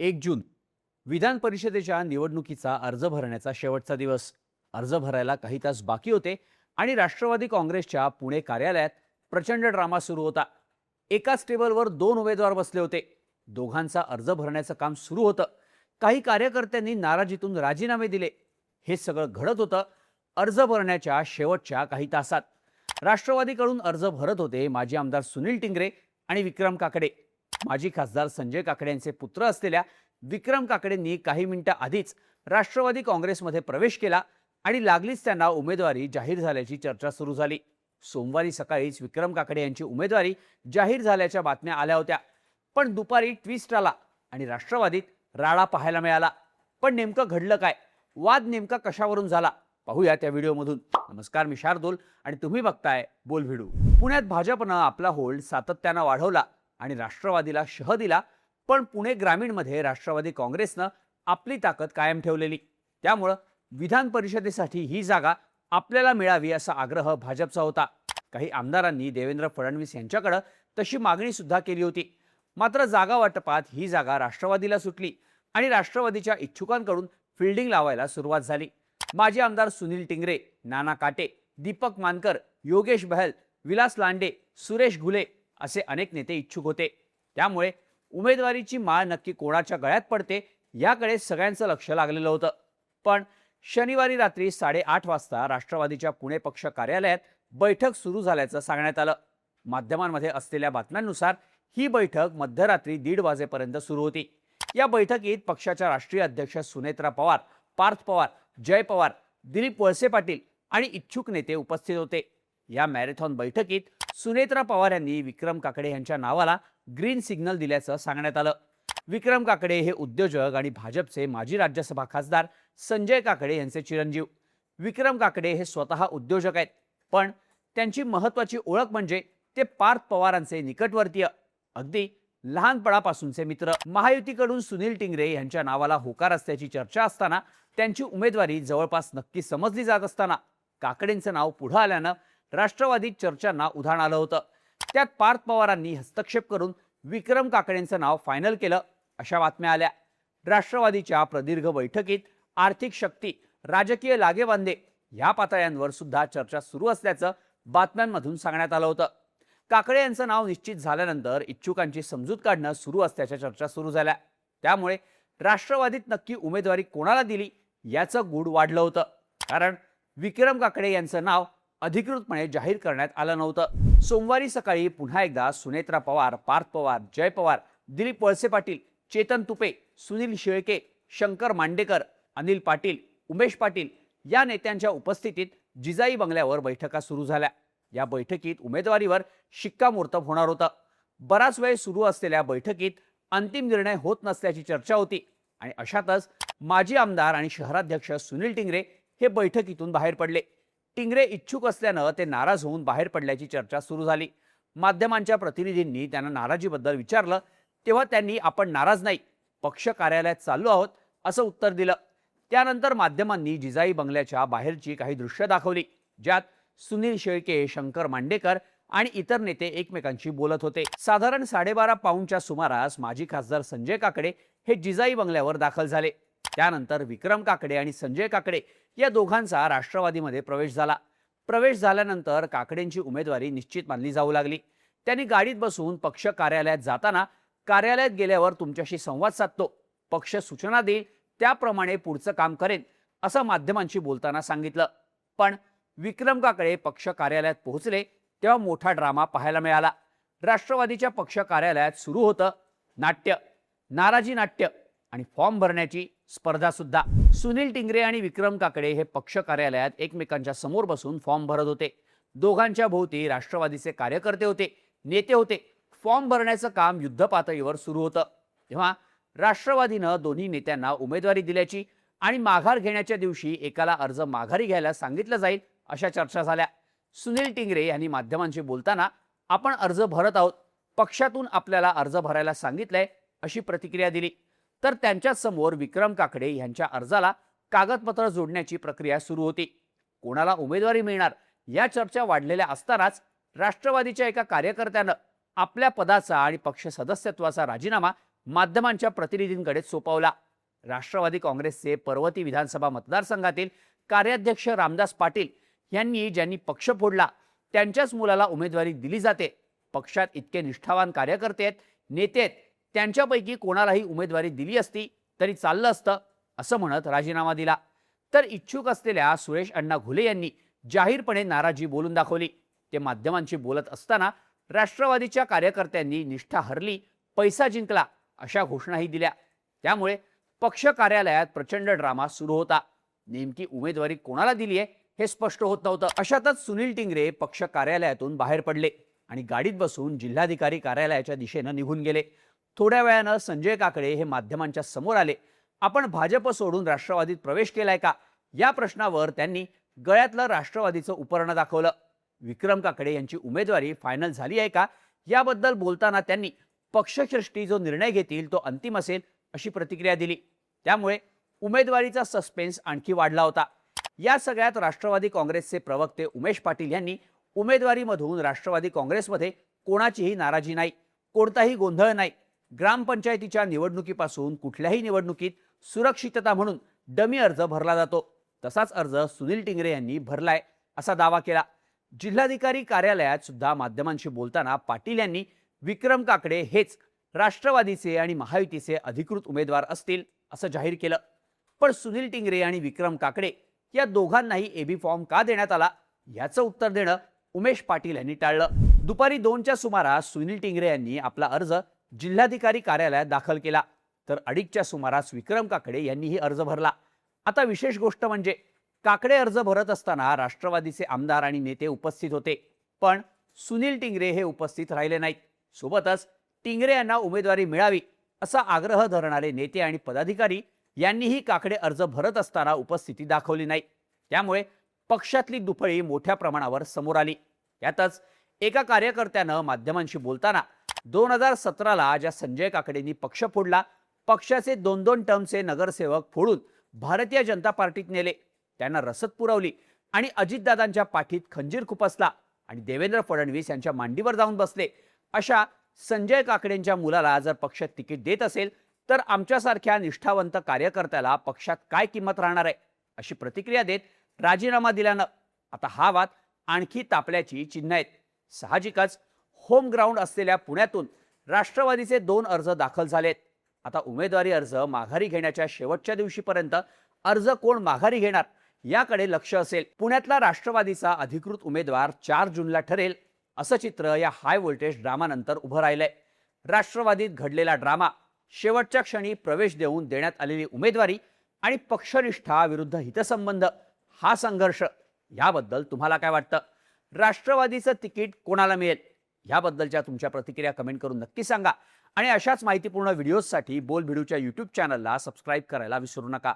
1 जून विधान परिषदेच्या निवडणुकीचा अर्ज भरण्याचा शेवटचा दिवस. अर्ज भरायला काही तास बाकी होते आणि राष्ट्रवादी काँग्रेसच्या पुणे कार्यालयात प्रचंड ड्रामा सुरू होता. एकाच टेबलवर 2 उमेदवार बसले होते. दोघांचा अर्ज भरण्याचं काम सुरू होतं. काही कार्यकर्त्यांनी नाराजीतून राजीनामे दिले. हे सगळं घडत होतं अर्ज भरण्याच्या शेवटच्या काही तासात. राष्ट्रवादीकडून अर्ज भरत होते माजी आमदार सुनील टिंगरे आणि विक्रम काकडे. माजी खासदार संजय काकडे यांचे पुत्र असलेल्या विक्रम काकडेंनी काही मिनिटं आधीच राष्ट्रवादी काँग्रेसमध्ये प्रवेश केला आणि लागलीच त्यांना उमेदवारी जाहीर झाल्याची चर्चा सुरू झाली. सोमवारी सकाळीच विक्रम काकडे यांची उमेदवारी जाहीर झाल्याच्या बातम्या आल्या होत्या. पण दुपारी ट्विस्ट आला आणि राष्ट्रवादीत राडा पाहायला मिळाला. पण नेमकं घडलं काय? वाद नेमका कशावरून झाला? पाहूया त्या व्हिडिओमधून. नमस्कार, मी शार्दूल आणि तुम्ही बघताय बोल व्हिडिओ. पुण्यात भाजपनं आपला होल्ड सातत्यानं वाढवला आणि राष्ट्रवादीला शह दिला. पण पुणे ग्रामीणमध्ये राष्ट्रवादी काँग्रेसनं आपली ताकद कायम ठेवलेली. त्यामुळं विधान परिषदेसाठी ही जागा आपल्याला मिळावी असा आग्रह भाजपचा होता. काही आमदारांनी देवेंद्र फडणवीस यांच्याकडे तशी मागणी सुद्धा केली होती. मात्र जागा वाटपात ही जागा राष्ट्रवादीला सुटली आणि राष्ट्रवादीच्या इच्छुकांकडून फिल्डिंग लावायला सुरुवात झाली. माजी आमदार सुनील टिंगरे, नाना काटे, दीपक मानकर, योगेश बहल, विलास लांडे, सुरेश घुले असे अनेक नेते इच्छुक होते. त्यामुळे उमेदवारीची माळ नक्की कोणाच्या गळ्यात पडते याकडे सगळ्यांचं लक्ष लागलेलं होतं. पण शनिवारी रात्री 8:30 वाजता राष्ट्रवादीच्या पुणे पक्ष कार्यालयात बैठक सुरू झाल्याचं सांगण्यात आलं. माध्यमांमध्ये असलेल्या बातम्यांनुसार ही बैठक मध्यरात्री 1:30 वाजेपर्यंत सुरू होती. या बैठकीत पक्षाच्या राष्ट्रीय अध्यक्ष सुनेत्रा पवार, पार्थ पवार, जय पवार, दिलीप वळसे पाटील आणि इच्छुक नेते उपस्थित होते. या मॅरेथॉन बैठकीत सुनेत्रा पवार यांनी विक्रम काकडे यांच्या नावाला ग्रीन सिग्नल दिल्याचं सांगण्यात आलं. विक्रम काकडे हे उद्योजक आणि भाजपचे माजी राज्यसभा खासदार संजय काकडे यांचे चिरंजीव. विक्रम काकडे हे स्वतः उद्योजक आहेत, पण त्यांची महत्त्वाची ओळख म्हणजे ते पार्थ पवारांचे निकटवर्तीय, अगदी लहानपणापासूनचे मित्र. महायुतीकडून सुनील टिंगरे यांच्या नावाला होकार असल्याची चर्चा असताना त्यांची उमेदवारी जवळपास नक्की समजली जात असताना काकडेंचं नाव पुढे आल्यानं राष्ट्रवादीत चर्चांना उधाण आलं होतं. त्यात पार्थ पवारांनी हस्तक्षेप करून विक्रम काकडेंचं नाव फायनल केलं अशा बातम्या आल्या. राष्ट्रवादीच्या प्रदीर्घ बैठकीत आर्थिक शक्ती, राजकीय लागेबांधे या पातळ्यांवर सुद्धा चर्चा सुरू असल्याचं बातम्यांमधून सांगण्यात आलं होतं. काकडे यांचं नाव निश्चित झाल्यानंतर इच्छुकांची समजूत काढणं सुरू असल्याच्या चर्चा सुरू झाल्या. त्यामुळे राष्ट्रवादीत नक्की उमेदवारी कोणाला दिली याचं गूढ वाढलं होतं. कारण विक्रम काकडे यांचं नाव अधिकृतपणे जाहीर करण्यात आलं नव्हतं. सोमवारी सकाळी पुन्हा एकदा सुनेत्रा पवार, पार्थ पवार, जय पवार, दिलीप वळसे पाटील, चेतन तुपे, सुनील शेळके, शंकर मांडेकर, अनिल पाटील, उमेश पाटील या नेत्यांच्या उपस्थितीत जिजाई बंगल्यावर बैठका सुरू झाल्या. या बैठकीत उमेदवारीवर शिक्कामोर्तब होणार होतं. बराच वेळ सुरू असलेल्या बैठकीत अंतिम निर्णय होत नसल्याची चर्चा होती आणि अशातच माजी आमदार आणि शहराध्यक्ष सुनील टिंगरे हे बैठकीतून बाहेर पडले. टिंगरे इच्छुक असल्यानं ते नाराज होऊन बाहेर पडल्याची चर्चा सुरू झाली. माध्यमांच्या प्रतिनिधींनी त्यांना नाराजीबद्दल विचारलं तेव्हा त्यांनी आपण नाराज नाही, पक्ष कार्यालयात चाललो आहोत असं उत्तर दिलं. त्यानंतर माध्यमांनी जिजाई बंगल्याच्या बाहेरची काही दृश्य दाखवली, ज्यात सुनील शेळके, शंकर मांडेकर आणि इतर नेते एकमेकांशी बोलत होते. साधारण 12:30 पाऊणच्या सुमारास माजी खासदार संजय काकडे हे जिजाई बंगल्यावर दाखल झाले. त्यानंतर विक्रम काकडे आणि संजय काकडे या दोघांचा राष्ट्रवादीमध्ये प्रवेश झाला. प्रवेश झाल्यानंतर काकडेंची उमेदवारी निश्चित मानली जाऊ लागली. त्यांनी गाडीत बसून पक्ष कार्यालयात जाताना, कार्यालयात गेल्यावर तुमच्याशी संवाद साधतो, पक्ष सूचना देईल त्याप्रमाणे पुढचं काम करेन असं माध्यमांशी बोलताना सांगितलं. पण विक्रम काकडे पक्ष कार्यालयात पोहोचले तेव्हा मोठा ड्रामा पाहायला मिळाला. राष्ट्रवादीच्या पक्ष कार्यालयात सुरू होतं नाट्य, नाराजी नाट्य आणि फॉर्म भरण्याची स्पर्धा सुद्धा. सुनील टिंगरे आणि विक्रम काकडे हे पक्ष कार्यालयात एकमेकांच्या समोर बसून फॉर्म भरत होते. दोघांच्या भोवती राष्ट्रवादीचे कार्यकर्ते होते, नेते होते. फॉर्म भरण्याचं काम युद्धपातळीवर सुरू होतं. तेव्हा राष्ट्रवादीनं दोन्ही नेत्यांना उमेदवारी दिल्याची आणि माघार घेण्याच्या दिवशी एकाला अर्ज माघारी घ्यायला सांगितलं जाईल अशा चर्चा झाल्या. सुनील टिंगरे यांनी माध्यमांशी बोलताना आपण अर्ज भरत आहोत, पक्षातून आपल्याला अर्ज भरायला सांगितलंय अशी प्रतिक्रिया दिली. तर त्यांच्या समोर विक्रम काकडे यांच्या अर्जाला कागदपत्र जोडण्याची प्रक्रिया सुरू होती. कोणाला उमेदवारी मिळणार या चर्चा वाढलेल्या असतानाच राष्ट्रवादीच्या एका कार्यकर्त्यानं आपल्या पदाचा आणि पक्ष सदस्यत्वाचा राजीनामा माध्यमांच्या प्रतिनिधींकडे सोपवला। राष्ट्रवादी काँग्रेसचे पर्वती विधानसभा मतदारसंघातील कार्याध्यक्ष रामदास पाटील यांनी ज्यांनी पक्ष फोडला त्यांच्याच मुलाला उमेदवारी दिली जाते, पक्षात इतके निष्ठावान कार्यकर्ते आहेत, नेते आहेत, त्यांच्यापैकी कोणालाही उमेदवारी दिली असती तरी चाललं असतं असं म्हणत राजीनामा दिला। तर इच्छुक असलेल्या सुरेश अण्णा घुले यांनी जाहीरपणे नाराजी बोलून दाखवली। ते माध्यमांशी बोलत असताना राष्ट्रवादीच्या कार्यकर्त्यांनी निष्ठा हरली, पैसा जिंकला अशा घोषणाही दिल्या। त्यामुळे पक्ष कार्यालयात प्रचंड ड्रामा सुरू होता। नेमकी उमेदवारी कोणाला दिली आहे हे स्पष्ट होत नव्हतं। अशातच सुनील टिंगरे पक्ष कार्यालयातून बाहेर पडले आणि गाडीत बसून जिल्हाधिकारी कार्यालयाच्या दिशेने निघून गेले। थोड्या वेळानं संजय काकडे हे माध्यमांच्या समोर आले। आपण भाजप सोडून राष्ट्रवादीत प्रवेश केलाय का या प्रश्नावर त्यांनी गळ्यातलं राष्ट्रवादीचं उपकरण दाखवलं। विक्रम काकडे यांची उमेदवारी फायनल झाली आहे का याबद्दल बोलताना त्यांनी पक्षश्रेष्ठी जो निर्णय घेतील तो अंतिम असेल अशी प्रतिक्रिया दिली। त्यामुळे उमेदवारीचा सस्पेन्स आणखी वाढला होता। या सगळ्यात राष्ट्रवादी काँग्रेसचे प्रवक्ते उमेश पाटील यांनी उमेदवारीमधून राष्ट्रवादी काँग्रेसमध्ये कोणाचीही नाराजी नाही, कोणताही गोंधळ नाही, ग्रामपंचायतीच्या निवडणुकीपासून कुठल्याही निवडणुकीत सुरक्षितता म्हणून डमी अर्ज भरला जातो, तसाच अर्ज सुनील टिंगरे यांनी भरलाय असा दावा केला। जिल्हाधिकारी कार्यालयात सुद्धा माध्यमांशी बोलताना पाटील यांनी विक्रम काकडे हेच राष्ट्रवादीचे आणि महायुतीचे अधिकृत उमेदवार असतील असं जाहीर केलं। पण सुनील टिंगरे आणि विक्रम काकडे या दोघांनाही एबी फॉर्म का देण्यात आला याचं उत्तर देणं उमेश पाटील यांनी टाळलं। दुपारी 2च्या सुमारास सुनील टिंगरे यांनी आपला अर्ज जिल्हाधिकारी कार्यालयात दाखल केला, तर 2:30च्या सुमारास विक्रम काकडे यांनीही अर्ज भरला। आता विशेष गोष्ट म्हणजे काकडे अर्ज भरत असताना राष्ट्रवादीचे आमदार आणि नेते उपस्थित होते, पण सुनील टिंगरे हे उपस्थित राहिले नाहीत। सोबतच टिंगरे यांना उमेदवारी मिळावी असा आग्रह धरणारे नेते आणि पदाधिकारी यांनीही काकडे अर्ज भरत असताना उपस्थिती दाखवली नाही। त्यामुळे पक्षातली दुफळी मोठ्या प्रमाणावर समोर आली। यातच एका कार्यकर्त्यानं माध्यमांशी बोलताना 2017ला ज्या संजय काकडेंनी पक्ष फोडला, पक्षाचे 2-2 टर्मचे नगरसेवक फोडून भारतीय जनता पार्टीत नेले, त्यांना रसद पुरवली आणि अजितदादांच्या पाठीत खंजीर खुपसला आणि देवेंद्र फडणवीस यांच्या मांडीवर जाऊन बसले, अशा संजय काकडेंच्या मुलाला जर पक्ष तिकीट देत असेल तर आमच्यासारख्या निष्ठावंत कार्यकर्त्याला पक्षात काय किंमत राहणार आहे अशी प्रतिक्रिया देत राजीनामा दिल्यानं आता हा वाद आणखी तापल्याची चिन्ह आहेत। साहजिकच होम ग्राउंड असलेल्या पुण्यातून राष्ट्रवादीचे 2 अर्ज दाखल झालेत। आता उमेदवारी अर्ज माघारी घेण्याच्या शेवटच्या दिवशीपर्यंत अर्ज कोण माघारी घेणार याकडे लक्ष असेल। पुण्यातला राष्ट्रवादीचा अधिकृत उमेदवार 4 जूनला ठरेल असं चित्र या हाय व्होल्टेज ड्रामानंतर उभं राहिलंय। राष्ट्रवादीत घडलेला ड्रामा, शेवटच्या क्षणी प्रवेश देऊन देण्यात आलेली उमेदवारी आणि पक्षनिष्ठा विरुद्ध हितसंबंध हा संघर्ष, याबद्दल तुम्हाला काय वाटतं? राष्ट्रवादीचं तिकीट कोणाला मिळेल याबद्दलच्या तुमच्या प्रतिक्रिया कमेंट करून नक्की सांगा आणि अशाच माहितीपूर्ण व्हिडिओजसाठी बोलबिडूच्या YouTube चॅनलला सबस्क्राईब करायला विसरू नका।